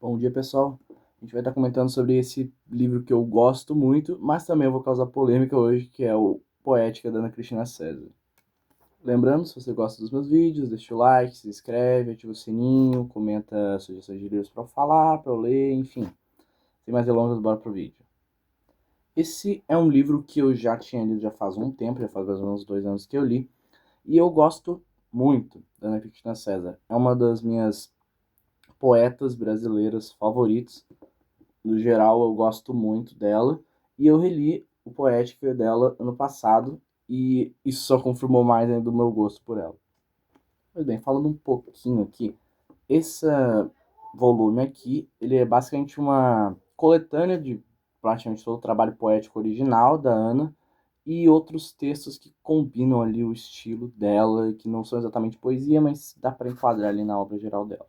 Bom dia, pessoal. A gente vai estar comentando sobre esse livro que eu gosto muito, mas também eu vou causar polêmica hoje, que é o Poética da Ana Cristina César. Lembrando, se você gosta dos meus vídeos, deixa o like, se inscreve, ativa o sininho, comenta sugestões de livros para eu falar, para eu ler, enfim. Sem mais delongas, bora pro vídeo. Esse é um livro que eu já tinha lido já faz um tempo, já faz mais ou menos 2 anos que eu li, e eu gosto muito da Ana Cristina César. É uma das minhas poetas brasileiras favoritas. No geral, eu gosto muito dela. E eu reli o Poética dela ano passado. E isso só confirmou mais ainda o meu gosto por ela. Pois bem, falando um pouquinho aqui. Esse volume aqui, ele é basicamente uma coletânea de praticamente todo o trabalho poético original da Ana. E outros textos que combinam ali o estilo dela. Que não são exatamente poesia, mas dá para enquadrar ali na obra geral dela.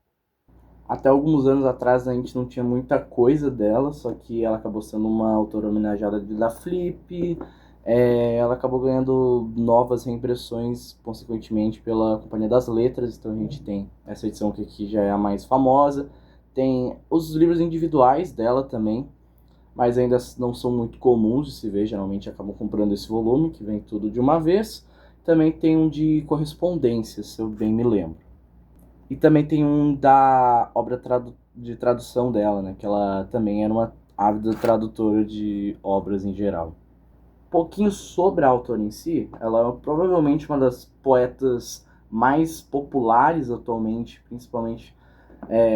Até alguns anos atrás a gente não tinha muita coisa dela, só que ela acabou sendo uma autora homenageada da Flip. Ela acabou ganhando novas reimpressões, consequentemente, pela Companhia das Letras. Então a gente tem essa edição que aqui já é a mais famosa. Tem os livros individuais dela também, mas ainda não são muito comuns de se ver. Geralmente acabam comprando esse volume, que vem tudo de uma vez. Também tem um de correspondências, se eu bem me lembro. E também tem um da obra de tradução dela, né? Que ela também era uma ávida tradutora de obras em geral. Um pouquinho sobre a autora em si, ela é provavelmente uma das poetas mais populares atualmente, principalmente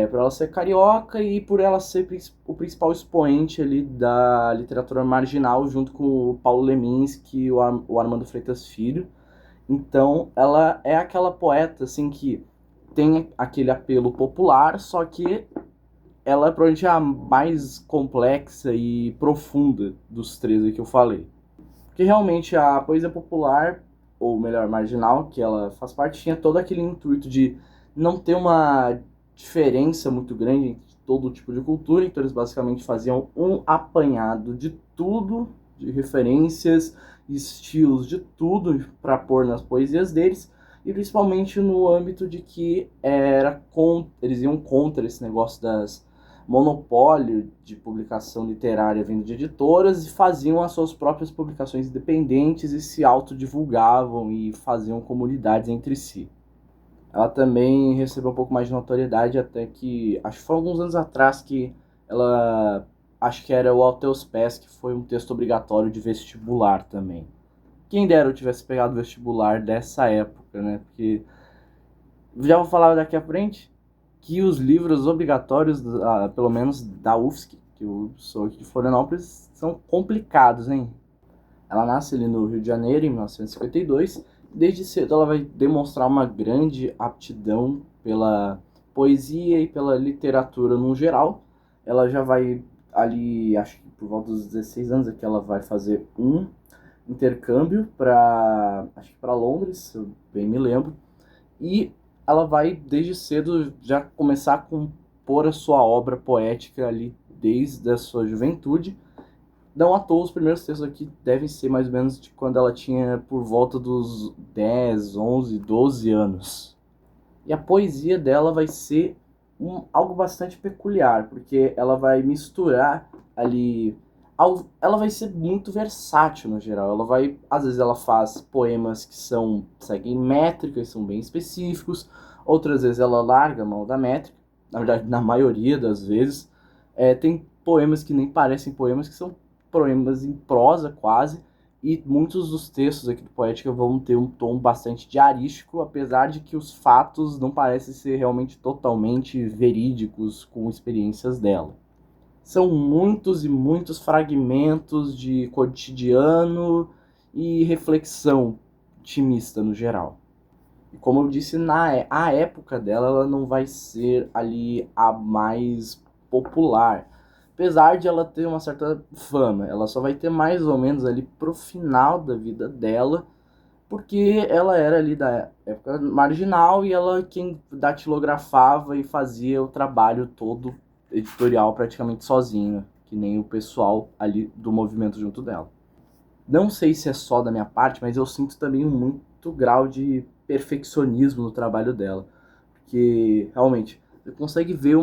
por ela ser carioca e por ela ser o principal expoente ali da literatura marginal, junto com o Paulo Leminski e o Armando Freitas Filho. Então, ela é aquela poeta assim que tem aquele apelo popular, só que ela é provavelmente a mais complexa e profunda dos três aí que eu falei. Porque realmente a poesia popular, ou melhor, marginal, que ela faz parte, tinha todo aquele intuito de não ter uma diferença muito grande entre todo tipo de cultura, então eles basicamente faziam um apanhado de tudo, de referências, estilos, de tudo para pôr nas poesias deles, e principalmente no âmbito de que eles iam contra esse negócio das monopólio de publicação literária vindo de editoras e faziam as suas próprias publicações independentes e se autodivulgavam e faziam comunidades entre si. Ela também recebeu um pouco mais de notoriedade até que, acho que foi alguns anos atrás que ela, acho que era o Ao Teus Pés, que foi um texto obrigatório de vestibular também. Quem dera eu tivesse pegado vestibular dessa época, né? Porque já vou falar daqui à frente que os livros obrigatórios, pelo menos da UFSC, que eu sou aqui de Florianópolis, são complicados, hein? Ela nasce ali no Rio de Janeiro, em 1952. Desde cedo ela vai demonstrar uma grande aptidão pela poesia e pela literatura no geral. Ela já vai ali, acho que por volta dos 16 anos, é que ela vai fazer um intercâmbio acho que para Londres, se eu bem me lembro. E ela vai desde cedo já começar a compor a sua obra poética ali desde a sua juventude. Não à toa, os primeiros textos aqui devem ser mais ou menos de quando ela tinha por volta dos 10, 11, 12 anos. E a poesia dela vai ser algo bastante peculiar, porque ela vai misturar ali. Ela vai ser muito versátil no geral. Ela vai, às vezes, ela faz poemas que seguem métricas, são bem específicos. Outras vezes ela larga a mão da métrica. Na verdade, na maioria das vezes. Tem poemas que nem parecem poemas, que são poemas em prosa quase. E muitos dos textos aqui do Poética vão ter um tom bastante diarístico, apesar de que os fatos não parecem ser realmente totalmente verídicos com experiências dela. São muitos e muitos fragmentos de cotidiano e reflexão otimista no geral. E como eu disse, a época dela ela não vai ser ali a mais popular. Apesar de ela ter uma certa fama, ela só vai ter mais ou menos ali pro final da vida dela, porque ela era ali da época marginal e ela quem datilografava e fazia o trabalho todo editorial praticamente sozinha, que nem o pessoal ali do movimento junto dela. Não sei se é só da minha parte, mas eu sinto também um muito grau de perfeccionismo no trabalho dela. Porque, realmente, você consegue ver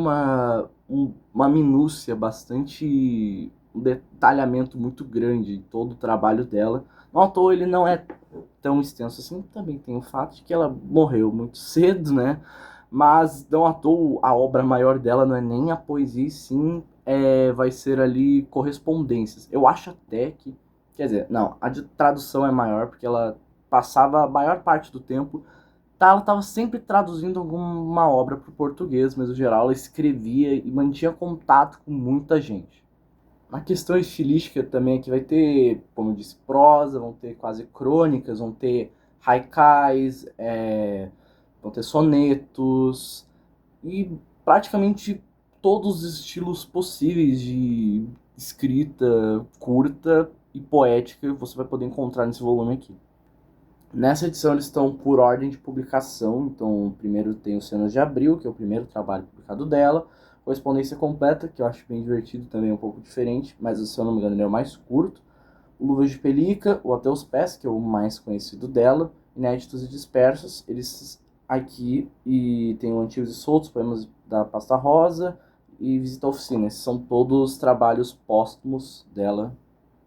uma minúcia bastante, um detalhamento muito grande em todo o trabalho dela. Não à toa ele não é tão extenso assim, também tem o fato de que ela morreu muito cedo, né? Mas não à toa a obra maior dela não é nem a poesia, sim vai ser ali correspondências. Eu acho até que, quer dizer, não, a de tradução é maior, porque ela passava a maior parte do tempo, ela estava sempre traduzindo alguma obra para o português, mas no geral ela escrevia e mantinha contato com muita gente. Na questão estilística também aqui vai ter, como eu disse, prosa, vão ter quase crônicas, vão ter haikais, vão ter sonetos e praticamente todos os estilos possíveis de escrita curta e poética você vai poder encontrar nesse volume aqui. Nessa edição eles estão por ordem de publicação, então primeiro tem o Cenas de Abril, que é o primeiro trabalho publicado dela, Correspondência Completa, que eu acho bem divertido também, um pouco diferente, mas se eu não me engano ele é o mais curto, o Luvas de Pelica, o Até os Pés, que é o mais conhecido dela, Inéditos e Dispersos, eles aqui, e tem o Antigos e Soltos, Poemas da Pasta Rosa e Visita à Oficina. Esses são todos trabalhos póstumos dela,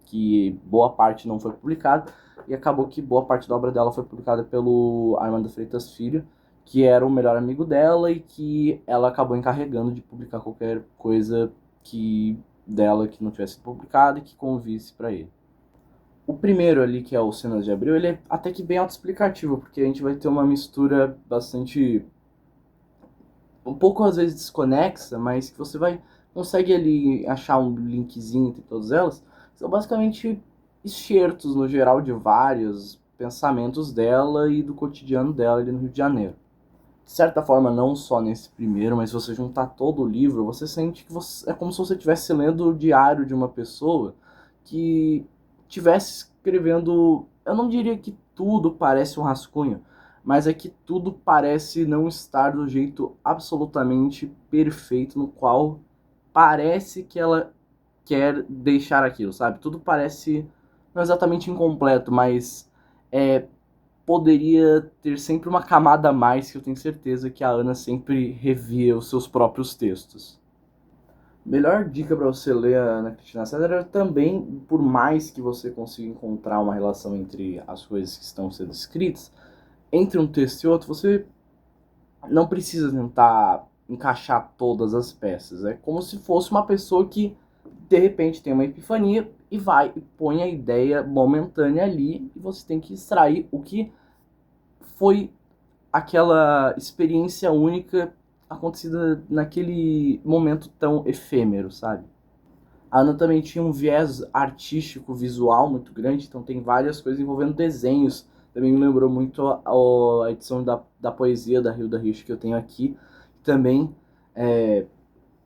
que boa parte não foi publicada, e acabou que boa parte da obra dela foi publicada pelo Armando Freitas Filho, que era o melhor amigo dela e que ela acabou encarregando de publicar qualquer coisa dela que não tivesse publicada e que convisse para ele. O primeiro ali, que é o Cenas de Abril, ele é até que bem autoexplicativo, porque a gente vai ter uma mistura bastante, um pouco às vezes desconexa, mas que você consegue ali achar um linkzinho entre todas elas. São basicamente excertos no geral de vários pensamentos dela e do cotidiano dela ali no Rio de Janeiro. De certa forma, não só nesse primeiro, mas se você juntar todo o livro, você sente que é como se você estivesse lendo o diário de uma pessoa que estivesse escrevendo. Eu não diria que tudo parece um rascunho, mas é que tudo parece não estar do jeito absolutamente perfeito no qual parece que ela quer deixar aquilo, sabe? Tudo parece não exatamente incompleto, mas poderia ter sempre uma camada a mais, que eu tenho certeza que a Ana sempre revia os seus próprios textos. Melhor dica para você ler a Ana Cristina César é também, por mais que você consiga encontrar uma relação entre as coisas que estão sendo escritas, entre um texto e outro, você não precisa tentar encaixar todas as peças. É como se fosse uma pessoa que de repente tem uma epifania e vai e põe a ideia momentânea ali e você tem que extrair o que foi aquela experiência única acontecida naquele momento tão efêmero, sabe? A Ana também tinha um viés artístico, visual muito grande, então tem várias coisas envolvendo desenhos. Também me lembrou muito a edição da poesia da Hilda Rich que eu tenho aqui. Também,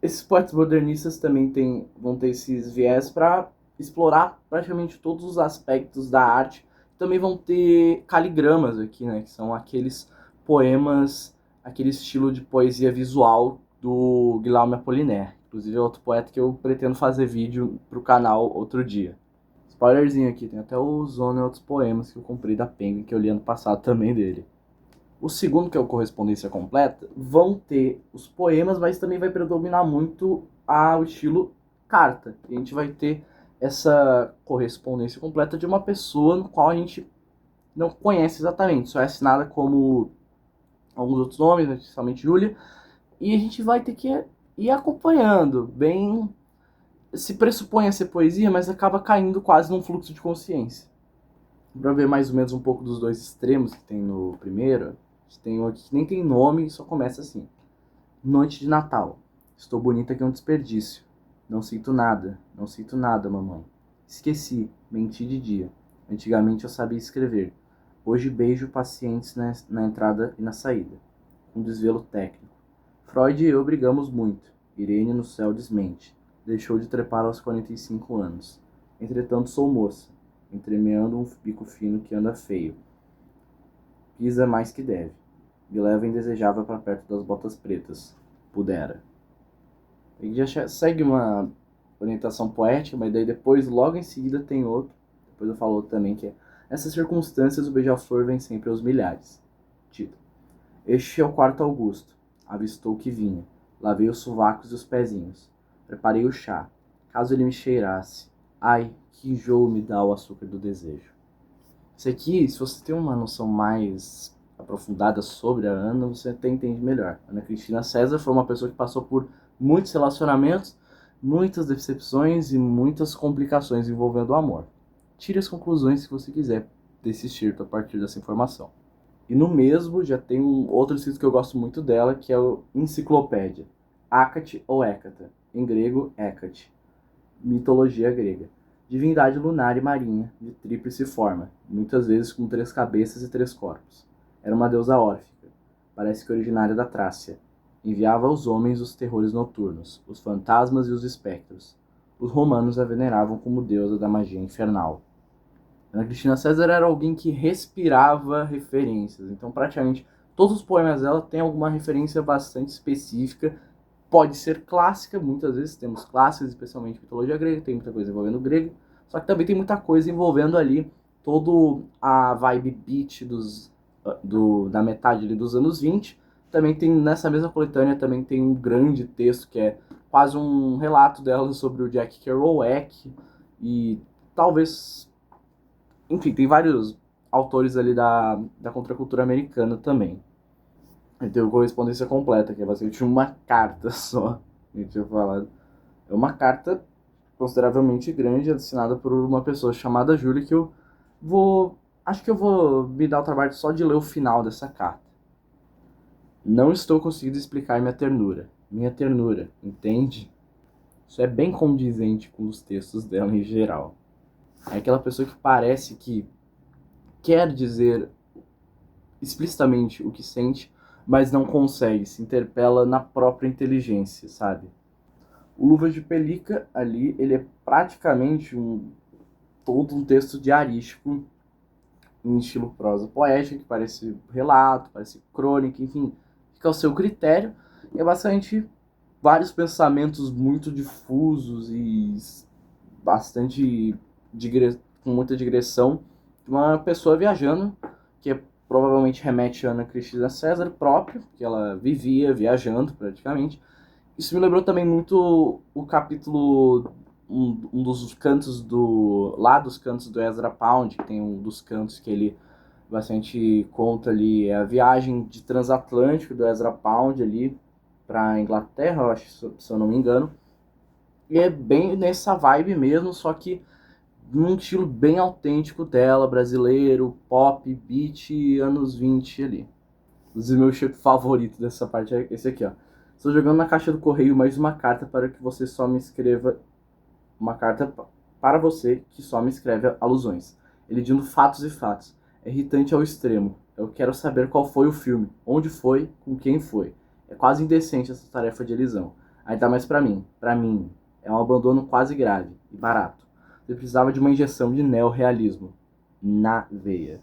esses poetas modernistas também vão ter esses viés para explorar praticamente todos os aspectos da arte. Também vão ter caligramas aqui, né, que são aqueles poemas, aquele estilo de poesia visual do Guillaume Apollinaire. Inclusive é outro poeta que eu pretendo fazer vídeo pro canal outro dia. Spoilerzinho aqui, tem até o Zona e outros poemas que eu comprei da Penguin, que eu li ano passado também dele. O segundo, que é o Correspondência Completa, vão ter os poemas, mas também vai predominar muito o estilo carta. E a gente vai ter essa correspondência completa de uma pessoa no qual a gente não conhece exatamente, só é assinada como alguns outros nomes, né, especialmente Júlia, e a gente vai ter que ir acompanhando, bem, se pressupõe a ser poesia, mas acaba caindo quase num fluxo de consciência. Para ver mais ou menos um pouco dos dois extremos que tem no primeiro, tem um aqui que nem tem nome e só começa assim. Noite de Natal. Estou bonita que é um desperdício. Não sinto nada, mamãe. Esqueci, menti de dia. Antigamente eu sabia escrever. Hoje beijo pacientes na entrada e na saída. Um desvelo técnico. Freud e eu brigamos muito. Irene no céu desmente. Deixou de trepar aos 45 anos. Entretanto sou moça, entremeando um bico fino que anda feio. Pisa mais que deve. Me leva indesejável para perto das botas pretas. Pudera. Ele já segue uma orientação poética, mas daí depois, logo em seguida, tem outro. Depois eu falo outro também, que é: Essas circunstâncias o beija-flor vem sempre aos milhares. Título. Este é o quarto Augusto. Avistou que vinha. Lavei os sovacos e os pezinhos. Preparei o chá, caso ele me cheirasse. Ai, que enjoo me dá o açúcar do desejo. Isso aqui, se você tem uma noção mais aprofundada sobre a Ana, você até entende melhor. Ana Cristina César foi uma pessoa que passou por muitos relacionamentos, muitas decepções e muitas complicações envolvendo o amor. Tire as conclusões que você quiser desse excerto a partir dessa informação. E no mesmo já tem um outro escrito que eu gosto muito dela, que é o Enciclopédia. Hecate ou Hécata, em grego Hécate. Mitologia grega. Divindade lunar e marinha, de tríplice forma, muitas vezes com 3 cabeças e 3 corpos. Era uma deusa órfica, parece que originária da Trácia. Enviava aos homens os terrores noturnos, os fantasmas e os espectros. Os romanos a veneravam como deusa da magia infernal. Ana Cristina César era alguém que respirava referências, então praticamente todos os poemas dela têm alguma referência bastante específica. Pode ser clássica, muitas vezes temos clássicas, especialmente mitologia grega, tem muita coisa envolvendo grego, só que também tem muita coisa envolvendo ali todo a vibe beat da metade ali dos anos 20. Também tem, nessa mesma coletânea, também tem um grande texto que é quase um relato dela sobre o Jack Kerouac e talvez, enfim, tem vários autores ali da contracultura americana também. E tem correspondência completa, que é basicamente uma carta só. A gente tinha falado. É uma carta consideravelmente grande, assinada por uma pessoa chamada Júlia, que eu vou. Acho que eu vou me dar o trabalho só de ler o final dessa carta. Não estou conseguindo explicar minha ternura. Minha ternura, entende? Isso é bem condizente com os textos dela em geral. É aquela pessoa que parece que quer dizer explicitamente o que sente, mas não consegue, se interpela na própria inteligência, sabe? O Luvas de Pelica ali, ele é praticamente todo um texto diarístico em estilo prosa poética, que parece relato, parece crônica, enfim, fica ao seu critério. E é bastante vários pensamentos muito difusos e bastante com muita digressão de uma pessoa viajando, que provavelmente remete a Ana Cristina César própria, que ela vivia viajando praticamente. Isso me lembrou também muito o capítulo, um dos cantos dos cantos do Ezra Pound, que tem um dos cantos que ele bastante conta ali, é a viagem de transatlântico do Ezra Pound ali para Inglaterra, eu acho, se eu não me engano. E é bem nessa vibe mesmo, só que num estilo bem autêntico dela, brasileiro, pop, beat, anos 20 ali. Inclusive, meu cheiro favorito dessa parte é esse aqui, ó. Estou jogando na caixa do correio mais uma carta para que você só me escreva... Uma carta para você que só me escreve alusões. Elidindo fatos e fatos. É irritante ao extremo. Eu quero saber qual foi o filme, onde foi, com quem foi. É quase indecente essa tarefa de elisão. Ainda mais para mim. Para mim. É um abandono quase grave e barato. Você precisava de uma injeção de neorrealismo. Na veia.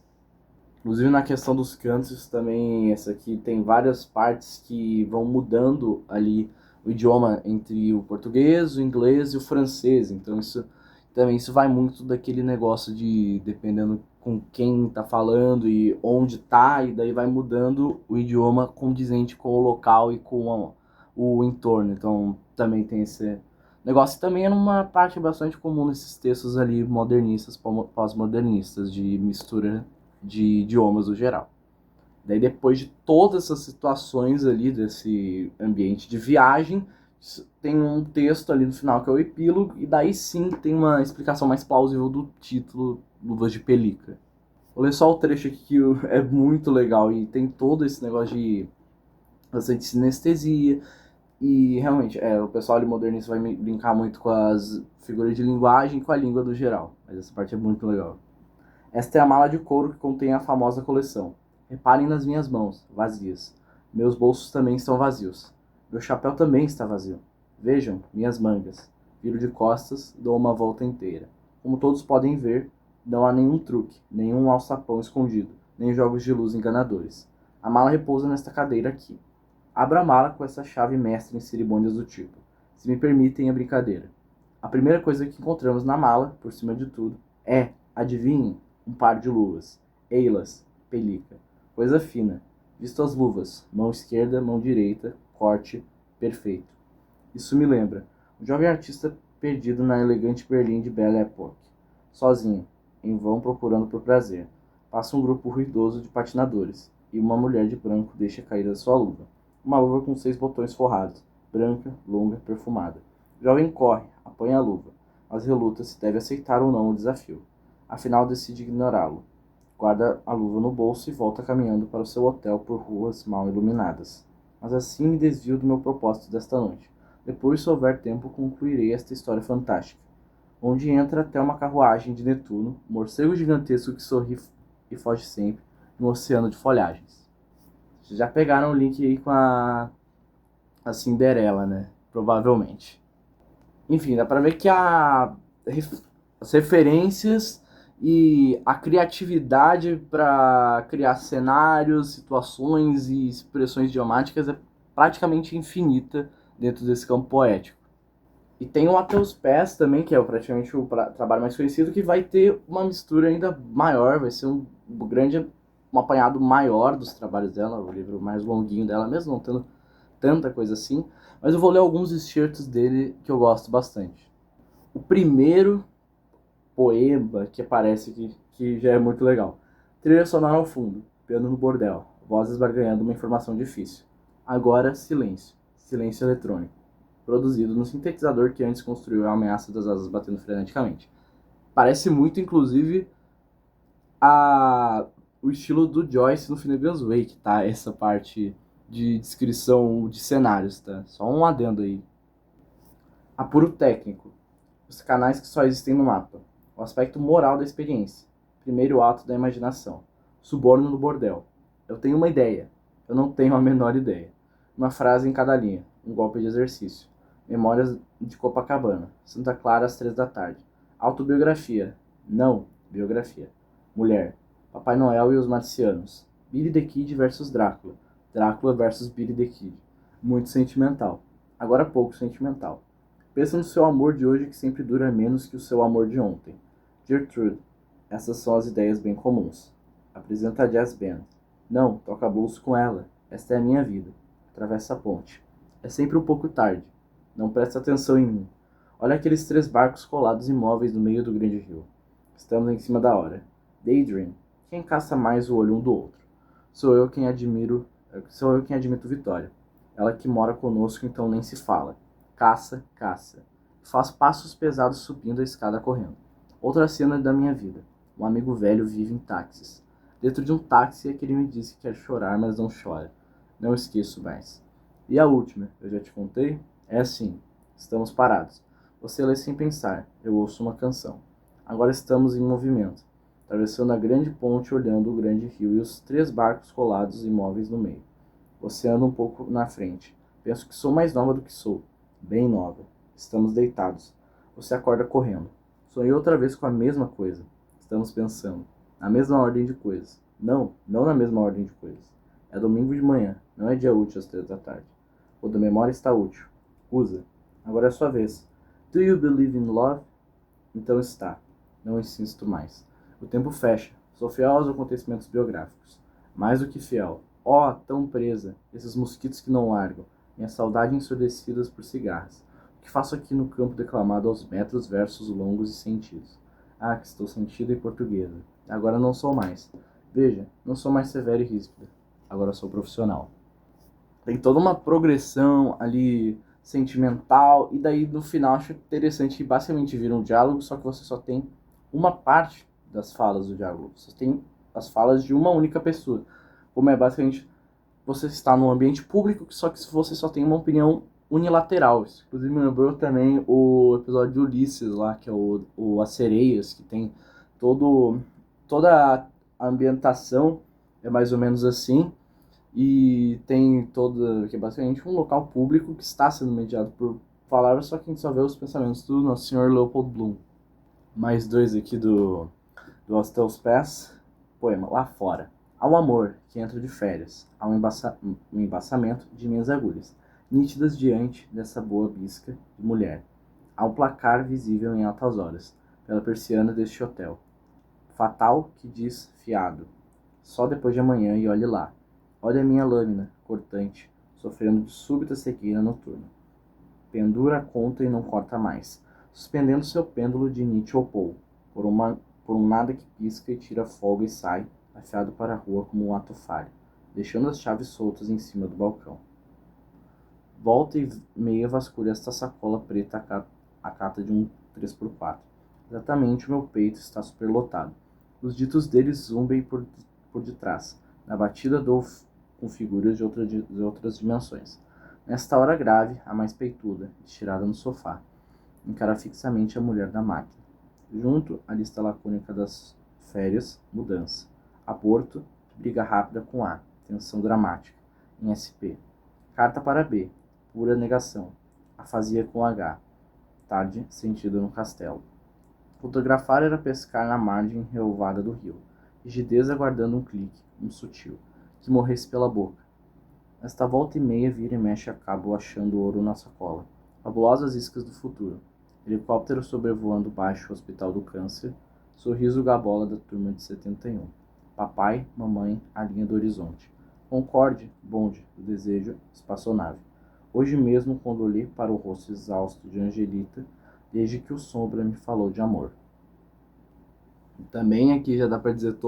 Inclusive na questão dos cantos também, essa aqui tem várias partes que vão mudando ali o idioma entre o português, o inglês e o francês. Então isso vai muito daquele negócio de dependendo com quem tá falando e onde tá, e daí vai mudando o idioma condizente com o local e com o entorno. Então também tem esse negócio. Também é uma parte bastante comum nesses textos ali modernistas, pós-modernistas, de mistura de idiomas no geral. Daí depois de todas essas situações ali desse ambiente de viagem, tem um texto ali no final que é o epílogo, e daí sim tem uma explicação mais plausível do título Luvas de Pelica. Vou ler só o trecho aqui que é muito legal e tem todo esse negócio de bastante sinestesia. E realmente, o pessoal ali modernista vai brincar muito com as figuras de linguagem e com a língua do geral. Mas essa parte é muito legal. Esta é a mala de couro que contém a famosa coleção. Reparem nas minhas mãos, vazias. Meus bolsos também estão vazios. Meu chapéu também está vazio. Vejam, minhas mangas. Viro de costas, dou uma volta inteira. Como todos podem ver, não há nenhum truque, nenhum alçapão escondido, nem jogos de luz enganadores. A mala repousa nesta cadeira aqui. Abra a mala com essa chave mestra em cerimônias do tipo. Se me permitem a brincadeira. A primeira coisa que encontramos na mala, por cima de tudo, é, adivinhem, um par de luvas. Eilas, pelica. Coisa fina. Visto as luvas. Mão esquerda, mão direita, corte, Perfeito. Isso me lembra. Um jovem artista perdido na elegante Berlim de Belle Époque. Sozinho, em vão procurando por prazer. Passa um grupo ruidoso de patinadores, e uma mulher de branco deixa cair a sua luva. Uma luva com 6 botões forrados, branca, longa, perfumada. O jovem corre, apanha a luva, mas reluta se deve aceitar ou não o desafio. Afinal, decide ignorá-lo. Guarda a luva no bolso e volta caminhando para o seu hotel por ruas mal iluminadas. Mas assim me desvio do meu propósito desta noite. Depois, se houver tempo, concluirei esta história fantástica, onde entra até uma carruagem de Netuno, um morcego gigantesco que sorri e foge sempre, no oceano de folhagens. Vocês já pegaram o link aí com a Cinderela, né? Provavelmente. Enfim, dá pra ver que as referências e a criatividade para criar cenários, situações e expressões idiomáticas é praticamente infinita dentro desse campo poético. E tem o Até os Pés também, que é praticamente o trabalho mais conhecido, que vai ter uma mistura ainda maior, vai ser um apanhado maior dos trabalhos dela, o livro mais longuinho dela, mesmo não tendo tanta coisa assim. Mas eu vou ler alguns excertos dele que eu gosto bastante. O primeiro poema que aparece aqui, que já é muito legal. Trilha sonora ao fundo, piano no bordel, vozes barganhando uma informação difícil. Agora, silêncio. Silêncio eletrônico. Produzido no sintetizador que antes construiu a ameaça das asas batendo freneticamente. Parece muito, inclusive, o estilo do Joyce no Finnegan's Wake, tá? Essa parte de descrição de cenários, tá? Só um adendo aí. Apuro técnico. Os canais que só existem no mapa. O aspecto moral da experiência. Primeiro ato da imaginação. Suborno no bordel. Eu tenho uma ideia. Eu não tenho a menor ideia. Uma frase em cada linha. Um golpe de exercício. Memórias de Copacabana. Santa Clara às 3 da tarde. Autobiografia. Não, biografia. Mulher. Papai Noel e os Marcianos. Billy the Kid versus Drácula. Drácula versus Billy the Kid. Muito sentimental. Agora pouco sentimental. Pensa no seu amor de hoje que sempre dura menos que o seu amor de ontem. Gertrude. Essas são as ideias bem comuns. Apresenta a jazz band. Não, toca blues com ela. Esta é a minha vida. Atravessa a ponte. É sempre um pouco tarde. Não presta atenção em mim. Olha aqueles 3 barcos colados imóveis no meio do grande rio. Estamos em cima da hora. Daydream. Quem caça mais o olho um do outro? Sou eu quem admito Vitória. Ela que mora conosco, então nem se fala. Caça, caça. Faz passos pesados subindo a escada correndo. Outra cena da minha vida. Um amigo velho vive em táxis. Dentro de um táxi é que ele me disse que quer chorar, mas não chora. Não esqueço mais. E a última, eu já te contei? É assim. Estamos parados. Você lê sem pensar. Eu ouço uma canção. Agora estamos em movimento. Atravessando a grande ponte, olhando o grande rio e os 3 barcos colados imóveis no meio. Você anda um pouco na frente. Penso que sou mais nova do que sou. Bem nova. Estamos deitados. Você acorda correndo. Sonhei outra vez com a mesma coisa. Estamos pensando. Na mesma ordem de coisas. Não, não na mesma ordem de coisas. É domingo de manhã. Não é dia útil às 3 da tarde. O da memória está útil. Usa. Agora é sua vez. Do you believe in love? Então está. Não insisto mais. O tempo fecha. Sou fiel aos acontecimentos biográficos. Mais do que fiel. Oh, tão presa. Esses mosquitos que não largam. Minha saudade ensurdecidas por cigarras. O que faço aqui no campo declamado aos metros, versos longos e sentidos? Ah, que estou sentida e portuguesa. Agora não sou mais. Veja, não sou mais severa e ríspida. Agora sou profissional. Tem toda uma progressão ali sentimental, e daí no final acho interessante que basicamente vira um diálogo, só que você só tem uma parte das falas do diálogo. Você tem as falas de uma única pessoa. Como é basicamente você está num ambiente público, só que você só tem uma opinião unilateral. Isso, inclusive, me lembrou também o episódio de Ulisses lá, que é o As Sereias, que tem toda a ambientação, é mais ou menos assim, e tem toda, que é basicamente um local público que está sendo mediado por palavras, só que a gente só vê os pensamentos do nosso senhor Leopold Bloom. Mais 2 aqui do Aos Teus Pés, poema, Lá Fora. Há um amor que entra de férias, há um embaçamento de minhas agulhas, nítidas diante dessa boa bisca de mulher. Há um placar visível em altas horas, pela persiana deste hotel. Fatal que diz fiado. Só depois de amanhã e olhe lá. Olha a minha lâmina, cortante, sofrendo de súbita cegueira noturna. Pendura a conta e não corta mais, suspendendo seu pêndulo de Nietzsche ou Poe, por um nada que pisca e tira folga e sai, afiado para a rua como um ato falho, deixando as chaves soltas em cima do balcão. Volta e meia vasculha esta sacola preta a cata de um 3x4. Exatamente o meu peito está superlotado. Os ditos deles zumbem por detrás, na batida com figuras de outras dimensões. Nesta hora grave, a mais peituda, estirada no sofá, encara fixamente a mulher da máquina. Junto, a lista lacônica das férias, mudança. Aborto, briga rápida com A, tensão dramática. Em SP. Carta para B, pura negação. Afasia com H, tarde, sentido no castelo. Fotografar era pescar na margem relvada do rio. Rigidez aguardando um clique, um sutil, que morresse pela boca. Esta volta e meia vira e mexe a cabo achando ouro na sacola. Fabulosas iscas do futuro. Helicóptero sobrevoando baixo o Hospital do Câncer. Sorriso gabola da turma de 71. Papai, mamãe, a linha do horizonte. Concorde, bonde, do desejo, espaçonave. Hoje mesmo, quando olhei para o rosto exausto de Angelita, desde que o Sombra me falou de amor. Também aqui já dá para dizer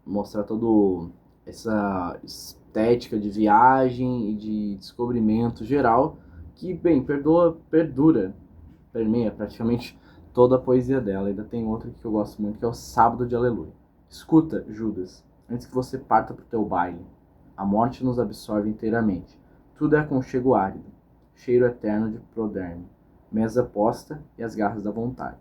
mostrar todo essa estética de viagem e de descobrimento geral que, bem, permeia praticamente toda a poesia dela. Ainda tem outra que eu gosto muito, que é o Sábado de Aleluia. Escuta, Judas, antes que você parta pro teu baile. A morte nos absorve inteiramente. Tudo é aconchego árido, cheiro eterno de proderme, mesa posta e as garras da vontade.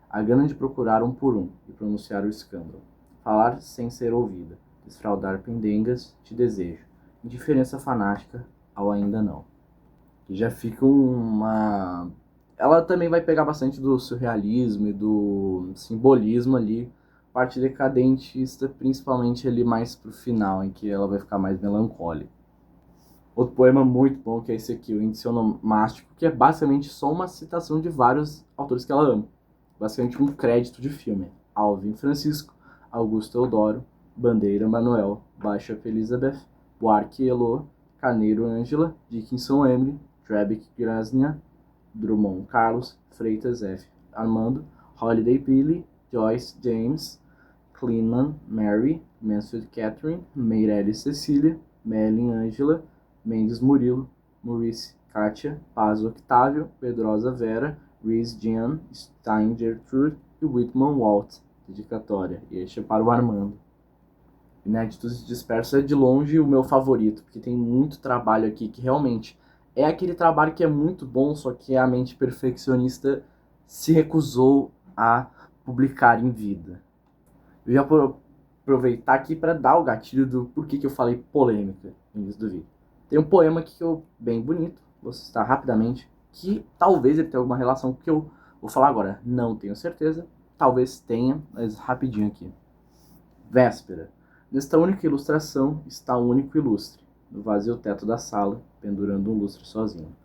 A gana de procurar um por um e pronunciar o escândalo. Falar sem ser ouvida, desfraldar pendengas, te desejo. Indiferença fanática ao ainda não. E já fica uma... Ela também vai pegar bastante do surrealismo e do simbolismo ali, parte decadentista, principalmente ali mais pro final, em que ela vai ficar mais melancólica. Outro poema muito bom, que é esse aqui, o Índice Onomástico, que é basicamente só uma citação de vários autores que ela ama. Basicamente um crédito de filme. Alvin Francisco, Augusto Eudoro, Bandeira Manuel, Bishop Elizabeth, Buarque Elô, Carneiro Ângela, Dickinson Emily, Trebeck Grasnia, Drummond Carlos, Freitas F. Armando, Holiday Billy, Joyce James, Kleinman Mary, Mansfield Catherine, Meirelles Cecília, Mellin Ângela, Mendes Murilo, Maurice Kátia, Paz Octávio, Pedrosa Vera, Rees Jean, Stein Gertrude e Whitman Walt. Dedicatória. E este é para o Armando. Inéditos Dispersos é de longe o meu favorito, porque tem muito trabalho aqui que realmente é aquele trabalho que é muito bom, só que a mente perfeccionista se recusou a publicar em vida. Eu já vou aproveitar aqui para dar o gatilho do porquê que eu falei polêmica no início do vídeo. Tem um poema aqui que eu bem bonito, vou citar rapidamente, que talvez ele tenha alguma relação com o que eu vou falar agora. Não tenho certeza, talvez tenha, mas rapidinho aqui. Véspera. Nesta única ilustração está um único ilustre, no vazio teto da sala, pendurando um lustre sozinho.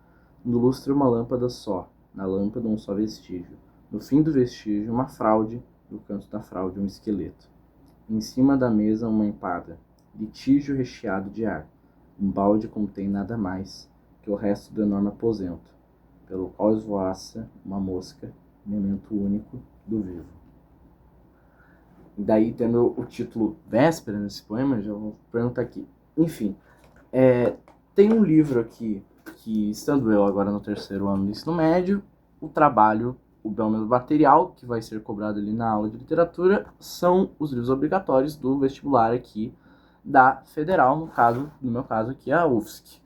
No lustre uma lâmpada só, na lâmpada um só vestígio. No fim do vestígio uma fraude, no canto da fraude um esqueleto. Em cima da mesa uma empada, litígio recheado de ar. Um balde contém nada mais que o resto do enorme aposento, pelo qual esvoaça uma mosca, memento único do vivo. E daí, tendo o título Véspera nesse poema, já vou perguntar aqui. Enfim, tem um livro aqui, que estando eu agora no 3º ano do ensino médio, o trabalho, o pelo menos material, que vai ser cobrado ali na aula de literatura, são os livros obrigatórios do vestibular aqui da Federal, no meu caso aqui a UFSC.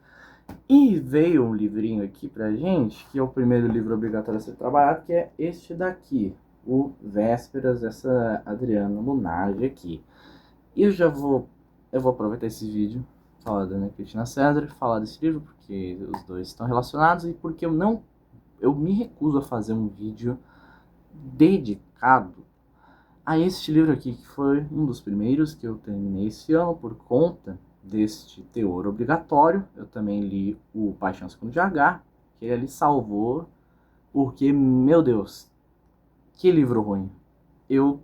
E veio um livrinho aqui pra gente, que é o primeiro livro obrigatório a ser trabalhado, que é este daqui, o Vésperas, dessa Adriana Lunardi aqui. E eu vou aproveitar esse vídeo, falar da Ana Cristina César, falar desse livro, porque os dois estão relacionados e porque eu me recuso a fazer um vídeo dedicado a este livro aqui, que foi um dos primeiros que eu terminei esse ano por conta deste teor obrigatório. Eu também li o Paixão Segundo de H, que ele salvou, porque, meu Deus, que livro ruim. Eu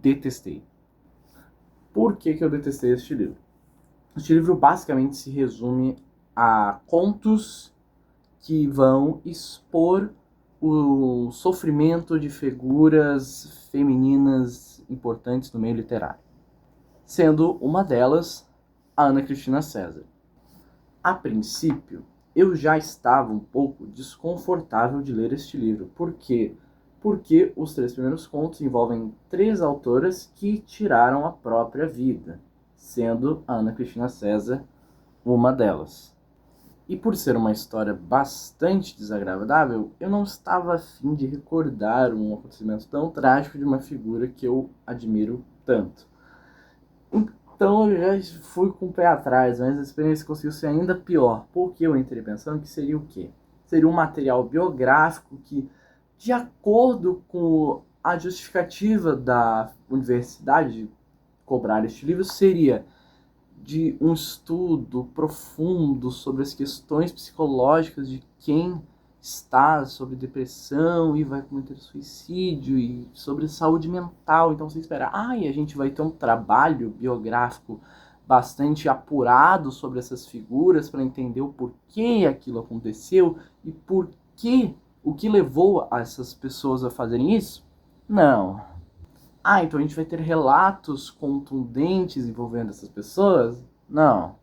detestei. Por que eu detestei este livro? Este livro basicamente se resume a contos que vão expor o sofrimento de figuras femininas importantes no meio literário, sendo uma delas a Ana Cristina César. A princípio, eu já estava um pouco desconfortável de ler este livro. Por quê? Porque os 3 primeiros contos envolvem 3 autoras que tiraram a própria vida, sendo a Ana Cristina César uma delas. E por ser uma história bastante desagradável, eu não estava afim de recordar um acontecimento tão trágico de uma figura que eu admiro tanto. Então eu já fui com o pé atrás, mas a experiência conseguiu ser ainda pior, porque eu entrei pensando que seria o quê? Seria um material biográfico que, de acordo com a justificativa da universidade de cobrar este livro, seria de um estudo profundo sobre as questões psicológicas de quem está sobre depressão e vai cometer suicídio e sobre saúde mental. Então você espera, e a gente vai ter um trabalho biográfico bastante apurado sobre essas figuras para entender o porquê aquilo aconteceu e o que levou essas pessoas a fazerem isso? Não. Então a gente vai ter relatos contundentes envolvendo essas pessoas? Não.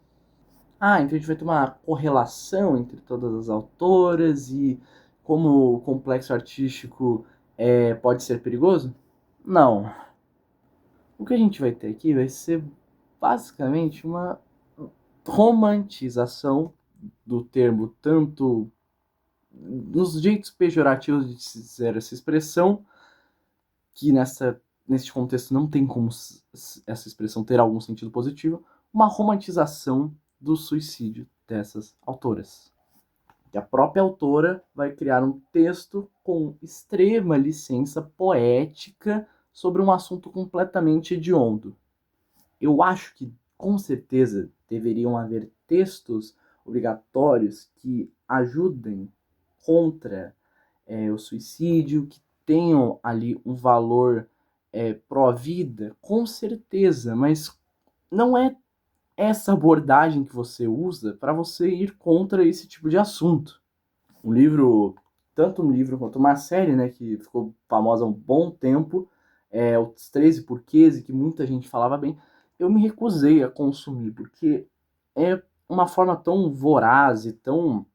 Então a gente vai ter uma correlação entre todas as autoras e como o complexo artístico pode ser perigoso? Não. O que a gente vai ter aqui vai ser basicamente uma romantização do termo, tanto nos jeitos pejorativos de dizer essa expressão, que neste contexto não tem como essa expressão ter algum sentido positivo, uma romantização do suicídio dessas autoras. E a própria autora vai criar um texto com extrema licença poética sobre um assunto completamente hediondo. Eu acho que, com certeza, deveriam haver textos obrigatórios que ajudem contra o suicídio, que tenham ali um valor pró-vida, com certeza, mas não é essa abordagem que você usa para você ir contra esse tipo de assunto. Um livro, tanto um livro quanto uma série, né, que ficou famosa há um bom tempo, Os 13 Porquês, e que muita gente falava bem, eu me recusei a consumir, porque é uma forma tão voraz e tão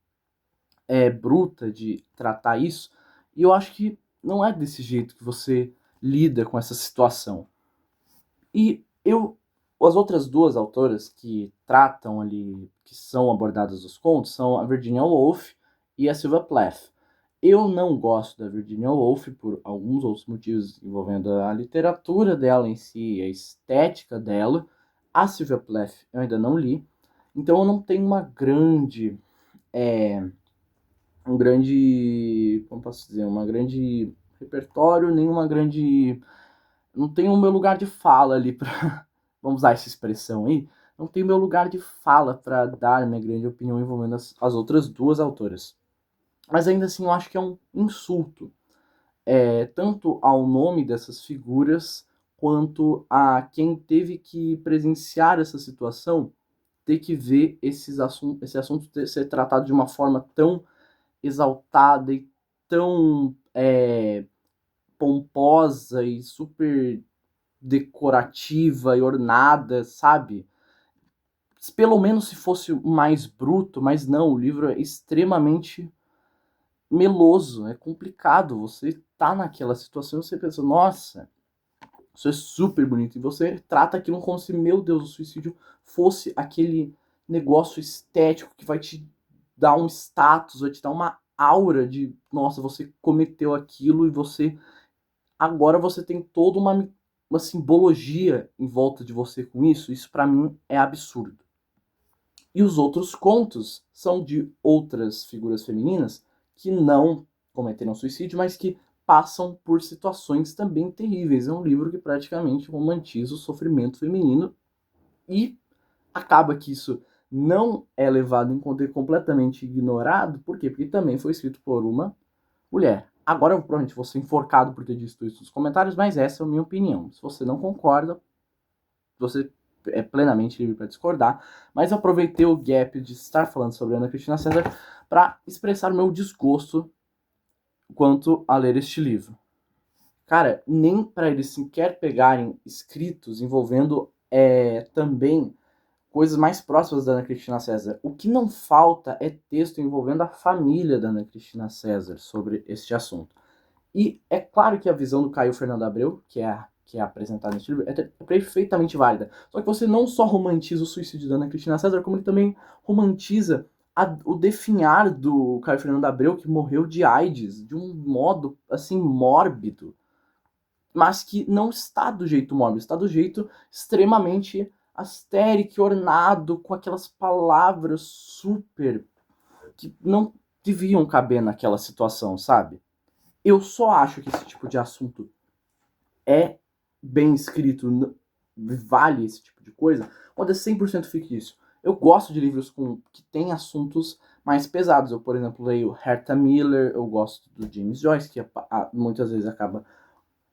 bruta de tratar isso, e eu acho que não é desse jeito que você lida com essa situação. E as outras 2 autoras que tratam ali, que são abordadas nos contos, são a Virginia Woolf e a Sylvia Plath. Eu não gosto da Virginia Woolf por alguns outros motivos envolvendo a literatura dela em si, a estética dela. A Sylvia Plath eu ainda não li, então eu não tenho como posso dizer, uma grande repertório, nem uma grande, não tenho o meu lugar de fala ali para vamos usar essa expressão aí, não tenho meu lugar de fala para dar minha grande opinião envolvendo as outras 2 autoras. Mas ainda assim eu acho que é um insulto, tanto ao nome dessas figuras, quanto a quem teve que presenciar essa situação, ter que ver esse assunto ser tratado de uma forma tão exaltada e tão pomposa e super decorativa e ornada, sabe? Pelo menos se fosse mais bruto, mas não, o livro é extremamente meloso, é complicado. Você tá naquela situação e você pensa, nossa, isso é super bonito. E você trata aquilo como se, meu Deus, o suicídio fosse aquele negócio estético que vai te dar um status, vai te dar uma aura de, nossa, você cometeu aquilo e agora você tem toda uma simbologia em volta de você com isso. Isso para mim é absurdo. E os outros contos são de outras figuras femininas que não cometeram suicídio, mas que passam por situações também terríveis. É um livro que praticamente romantiza o sofrimento feminino e acaba que isso não é levado em conta e completamente ignorado. Por quê? Porque também foi escrito por uma mulher. Agora eu provavelmente vou ser enforcado por ter dito isso nos comentários, mas essa é a minha opinião. Se você não concorda, você é plenamente livre para discordar, mas eu aproveitei o gap de estar falando sobre Ana Cristina César para expressar o meu desgosto quanto a ler este livro. Cara, nem para eles sequer pegarem escritos envolvendo também coisas mais próximas da Ana Cristina César. O que não falta é texto envolvendo a família da Ana Cristina César sobre este assunto. E é claro que a visão do Caio Fernando Abreu, que é apresentada nesse livro, é perfeitamente válida. Só que você não só romantiza o suicídio da Ana Cristina César, como ele também romantiza o definhar do Caio Fernando Abreu, que morreu de AIDS, de um modo, assim, mórbido, mas que não está do jeito mórbido, está do jeito extremamente astérico, ornado, com aquelas palavras super que não deviam caber naquela situação, sabe? Eu só acho que esse tipo de assunto é bem escrito, vale esse tipo de coisa, quando é 100% fictício. Eu gosto de livros que têm assuntos mais pesados. Eu, por exemplo, leio Herta Miller, eu gosto do James Joyce, que muitas vezes acaba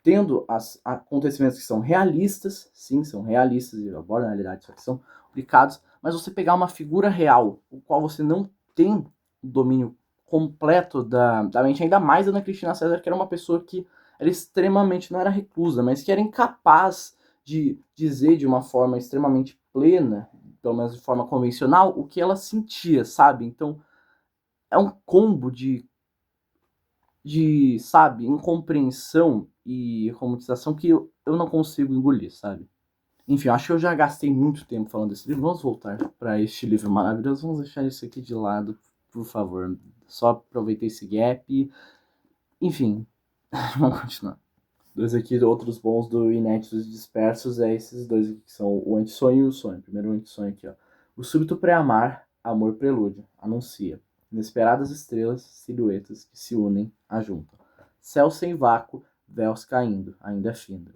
tendo acontecimentos que são realistas, sim, são realistas e abordam a realidade, só que são complicados, mas você pegar uma figura real, o qual você não tem domínio completo da mente, ainda mais Ana Cristina César, que era uma pessoa que era extremamente, não era reclusa, mas que era incapaz de dizer de uma forma extremamente plena, pelo menos de forma convencional, o que ela sentia, sabe? Então, é um combo sabe, incompreensão e romantização que eu não consigo engolir, sabe? Enfim, acho que eu já gastei muito tempo falando desse livro. Vamos voltar para este livro maravilhoso. Vamos deixar isso aqui de lado, por favor. Só aproveitei esse gap. Enfim, vamos continuar. Dois aqui, outros bons do Inéditos Dispersos, é esses dois aqui, que são o Antissonho e o Sonho. Primeiro o Antissonho aqui, ó. O súbito pré-amar, amor prelúdio, anuncia. Inesperadas estrelas, silhuetas que se unem, ajuntam. Céu sem vácuo, véus caindo, ainda finda.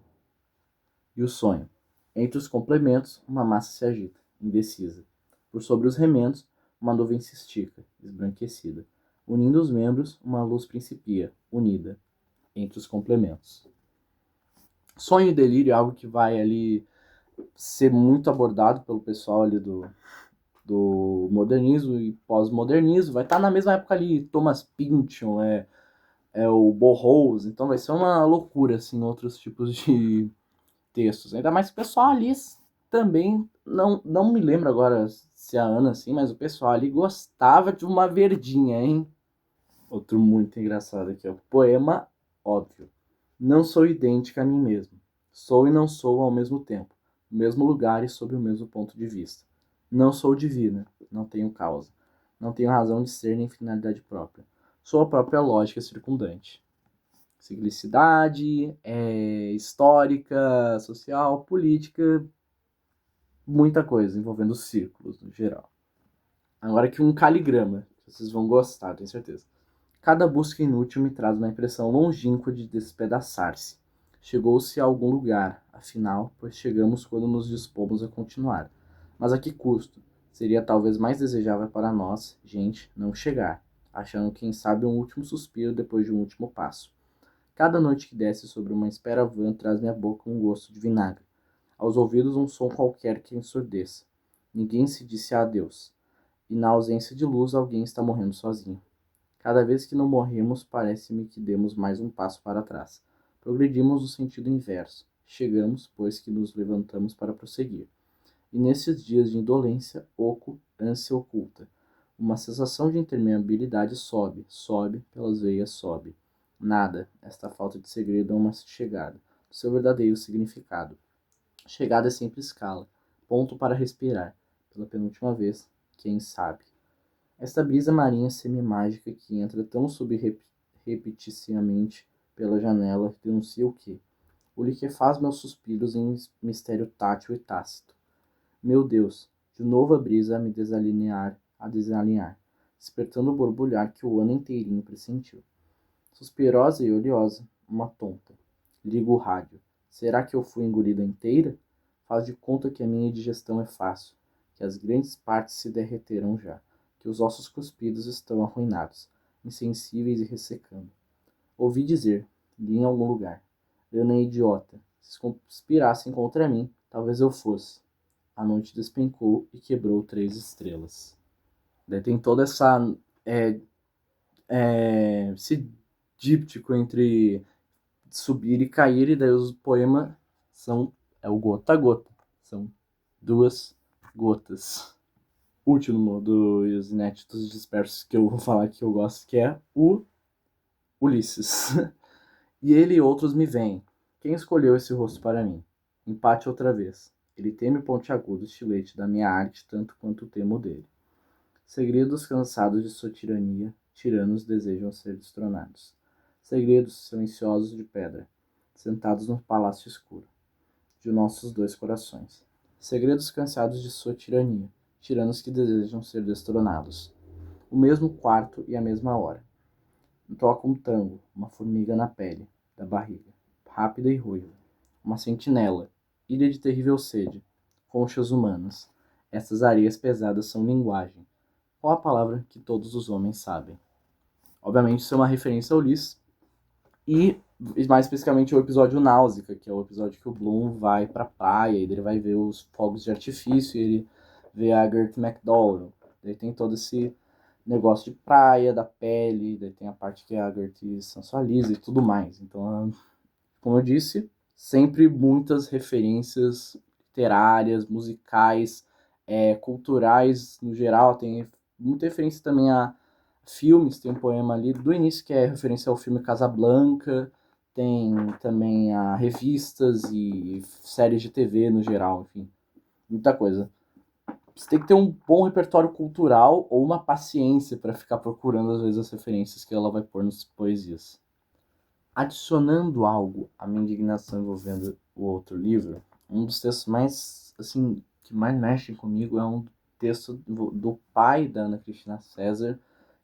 E o sonho. Entre os complementos, uma massa se agita, indecisa. Por sobre os remendos, uma nuvem se estica, esbranquecida. Unindo os membros, uma luz principia, unida, entre os complementos. Sonho e delírio é algo que vai ali ser muito abordado pelo pessoal ali do modernismo e pós-modernismo. Vai estar na mesma época ali Thomas Pynchon, é o Burroughs, então vai ser uma loucura, assim, outros tipos de textos. Ainda mais que o pessoal ali também, não me lembro agora se a Ana, assim, mas o pessoal ali gostava de uma verdinha, hein? Outro muito engraçado aqui, ó. Poema óbvio. Não sou idêntica a mim mesmo. Sou e não sou ao mesmo tempo. No mesmo lugar e sob o mesmo ponto de vista. Não sou divina. Não tenho causa. Não tenho razão de ser nem finalidade própria. Sou a própria lógica circundante. Ciclicidade, histórica, social, política, muita coisa envolvendo os círculos no geral. Agora aqui um caligrama. Vocês vão gostar, tenho certeza. Cada busca inútil me traz uma impressão longínqua de despedaçar-se. Chegou-se a algum lugar, afinal, pois chegamos quando nos dispomos a continuar. Mas a que custo? Seria talvez mais desejável para nós, gente, não chegar, achando quem sabe um último suspiro depois de um último passo. Cada noite que desce sobre uma espera vã traz minha boca um gosto de vinagre. Aos ouvidos um som qualquer que ensurdeça. Ninguém se disse adeus. E na ausência de luz alguém está morrendo sozinho. Cada vez que não morremos, parece-me que demos mais um passo para trás. Progredimos no sentido inverso. Chegamos, pois que nos levantamos para prosseguir. E nesses dias de indolência, oco, ânsia oculta. Uma sensação de interminabilidade sobe, sobe, pelas veias sobe. Nada, esta falta de segredo é uma chegada, do seu verdadeiro significado. Chegada é sempre escala, ponto para respirar, pela penúltima vez, quem sabe. Esta brisa marinha semi-mágica que entra tão subrepeticiamente pela janela denuncia o quê? O liquefaz meus suspiros em mistério tátil e tácito. Meu Deus, de novo a brisa a desalinhar, despertando o borbulhar que o ano inteirinho pressentiu. Suspirosa e oleosa, uma tonta. Ligo o rádio. Será que eu fui engolida inteira? Faz de conta que a minha digestão é fácil, que as grandes partes se derreteram já, que os ossos cuspidos estão arruinados, insensíveis e ressecando. Ouvi dizer, li em algum lugar, Ana é idiota. Se conspirassem contra mim, talvez eu fosse. A noite despencou e quebrou 3 estrelas. Daí tem toda essa esse díptico entre subir e cair, e daí os poemas é o gota a gota. São 2 gotas. Último dos inéditos dispersos que eu vou falar que eu gosto, que é o Ulisses. E ele e outros me veem. Quem escolheu esse rosto para mim? Empate outra vez. Ele teme o pontiagudo estilete da minha arte tanto quanto temo dele. Segredos cansados de sua tirania, tiranos desejam ser destronados. Segredos silenciosos de pedra, sentados no palácio escuro, de nossos 2 corações. Segredos cansados de sua tirania, tiranos que desejam ser destronados. O mesmo quarto e a mesma hora. Toca um tango, uma formiga na pele, da barriga, rápida e ruiva. Uma sentinela, ilha de terrível sede, conchas humanas. Essas areias pesadas são linguagem. Qual a palavra que todos os homens sabem? Obviamente isso é uma referência ao Ulisses. E mais especificamente o episódio Náusea, que é o episódio que o Bloom vai pra praia, e ele vai ver os fogos de artifício, e ele vê a Gertie McDowell. Daí tem todo esse negócio de praia, da pele, daí tem a parte que a Gertie sensualiza e tudo mais. Então, como eu disse, sempre muitas referências literárias, musicais, culturais no geral. Tem muita referência também a filmes. Tem um poema ali do início que é referência ao filme Casablanca. Tem também a revistas e séries de TV no geral, enfim, muita coisa. Você tem que ter um bom repertório cultural ou uma paciência para ficar procurando às vezes as referências que ela vai pôr nas poesias. Adicionando algo à minha indignação envolvendo o outro livro, um dos textos mais, assim, que mais mexem comigo é um texto do pai da Ana Cristina César,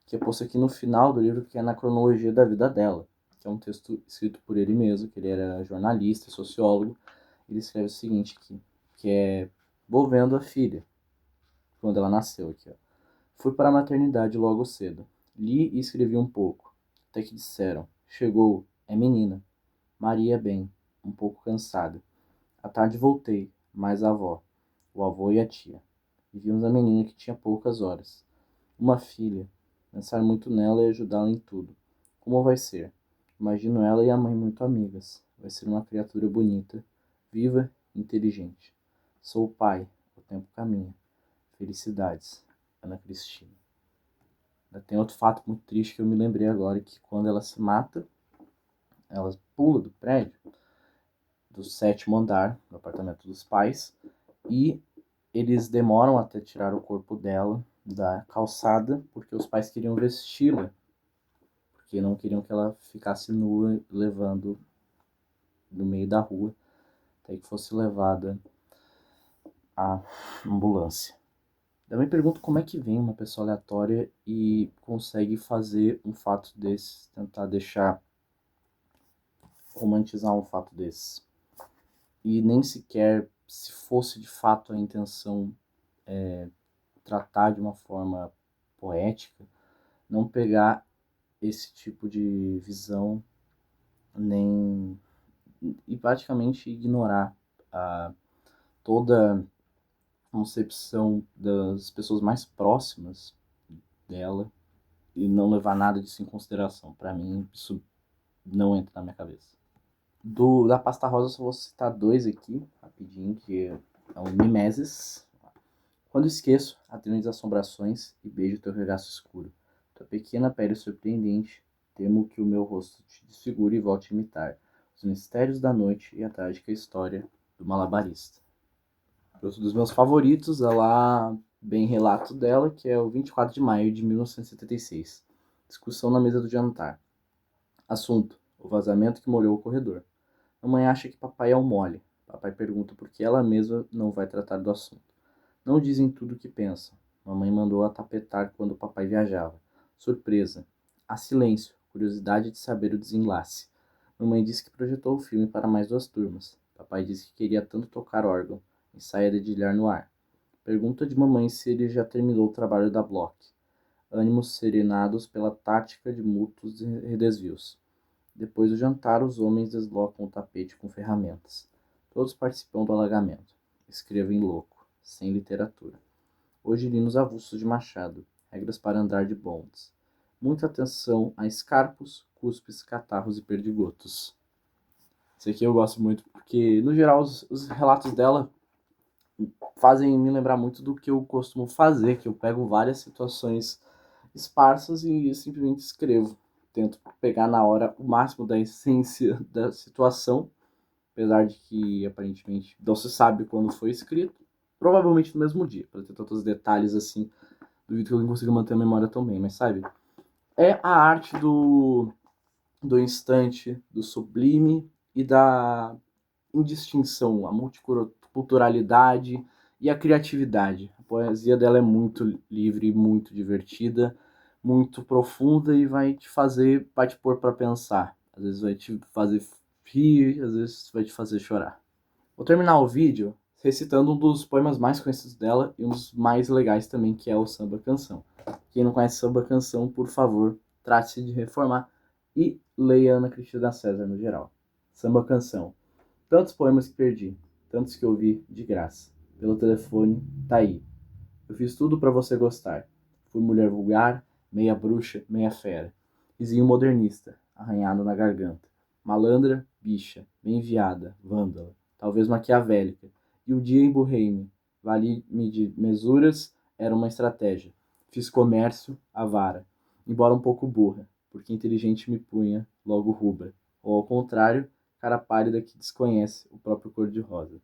que é posto aqui no final do livro, que é na cronologia da vida dela, que é um texto escrito por ele mesmo, que ele era jornalista e sociólogo. Ele escreve o seguinte aqui, que é: vou vendo a filha, quando ela nasceu aqui, ó. Fui para a maternidade logo cedo. Li e escrevi um pouco, até que disseram: chegou, é menina. Maria bem, um pouco cansada. À tarde voltei, mais a avó, o avô e a tia. E vimos a menina que tinha poucas horas. Uma filha. Pensar muito nela e ajudá-la em tudo. Como vai ser? Imagino ela e a mãe muito amigas. Vai ser uma criatura bonita, viva e inteligente. Sou o pai, o tempo caminha. Felicidades, Ana Cristina. Tem outro fato muito triste que eu me lembrei agora, que quando ela se mata, ela pula do prédio, do 7º andar, do apartamento dos pais, e eles demoram até tirar o corpo dela da calçada, porque os pais queriam vesti-la, porque não queriam que ela ficasse nua, levando no meio da rua, até que fosse levada à ambulância. Eu me pergunto como é que vem uma pessoa aleatória e consegue fazer um fato desse, tentar deixar, romantizar um fato desse. E nem sequer, se fosse de fato a intenção tratar de uma forma poética, não pegar esse tipo de visão nem e praticamente ignorar toda a concepção das pessoas mais próximas dela e não levar nada disso em consideração. Para mim, isso não entra na minha cabeça. Da Pasta Rosa, eu só vou citar 2 aqui, rapidinho, que é o Mimeses. Quando esqueço, atrino as assombrações e beijo teu regaço escuro. Tua pequena pele surpreendente, temo que o meu rosto te desfigure e volte a imitar os mistérios da noite e a trágica história do malabarista. Outro dos meus favoritos é lá, bem relato dela, que é o 24 de maio de 1976. Discussão na mesa do jantar. Assunto: o vazamento que molhou o corredor. Mamãe acha que papai é um mole. Papai pergunta por que ela mesma não vai tratar do assunto. Não dizem tudo o que pensam. Mamãe mandou-a tapetar quando papai viajava. Surpresa. Há silêncio, curiosidade de saber o desenlace. Mamãe disse que projetou o filme para mais 2 turmas. Papai disse que queria tanto tocar órgão. Ensaia dedilhar no ar. Pergunta de mamãe se ele já terminou o trabalho da Bloch. Ânimos serenados pela tática de mútuos desvios. Depois do jantar, os homens deslocam o tapete com ferramentas. Todos participam do alagamento. Escrevo em louco. sem literatura. Hoje li nos avulsos de Machado, regras para andar de bondes. Muita atenção a escarpos, cuspes, catarros e perdigotos. Esse aqui eu gosto muito porque, no geral, os relatos dela fazem me lembrar muito do que eu costumo fazer, que eu pego várias situações esparsas e simplesmente escrevo. Tento pegar na hora o máximo da essência da situação, apesar de que aparentemente não se sabe quando foi escrito, provavelmente no mesmo dia, para ter tantos detalhes assim, duvido que eu não consiga manter a memória tão bem, mas sabe? É a arte do instante, do sublime e da indistinção, a multiculturalidade e a criatividade. A poesia dela é muito livre, muito divertida, muito profunda e vai te pôr para pensar. Às vezes vai te fazer rir, às vezes vai te fazer chorar. Vou terminar o vídeo recitando um dos poemas mais conhecidos dela e um dos mais legais também, que é o Samba Canção. Quem não conhece Samba Canção, por favor, trate-se de reformar e leia Ana Cristina César no geral. Samba Canção. Tantos poemas que perdi, tantos que ouvi de graça. Pelo telefone, tá aí. Eu fiz tudo para você gostar. Fui mulher vulgar, meia bruxa, meia fera. Risinho modernista, arranhado na garganta. Malandra, bicha, bem enviada, vândala, talvez maquiavélica. E o dia emburrei-me. Vali-me de mesuras, era uma estratégia. Fiz comércio, avara. Embora um pouco burra, porque inteligente me punha, logo rubra. Ou ao contrário, cara pálida que desconhece o próprio cor-de-rosa.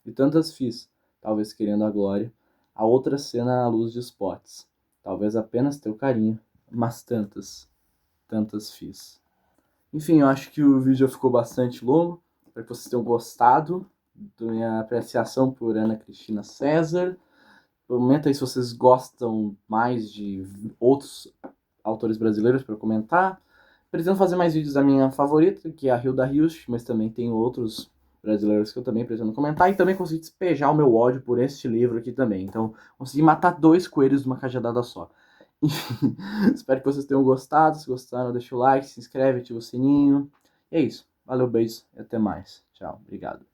E tantas fiz, talvez querendo a glória, a outra cena à luz de spots. Talvez apenas teu carinho, mas tantas, tantas fiz. Enfim, eu acho que o vídeo ficou bastante longo. Espero que vocês tenham gostado da minha apreciação por Ana Cristina César. Comenta aí se vocês gostam mais de outros autores brasileiros para comentar. Pretendo fazer mais vídeos da minha favorita, que é a Hilda Hilst, mas também tem outros brasileiros que eu também pretendo comentar. E também consegui despejar o meu ódio por este livro aqui também. Então, consegui matar 2 coelhos numa cajadada só. Enfim, espero que vocês tenham gostado. Se gostaram, deixa o like, se inscreve, ativa o sininho. E é isso. Valeu, beijo e até mais. Tchau, obrigado.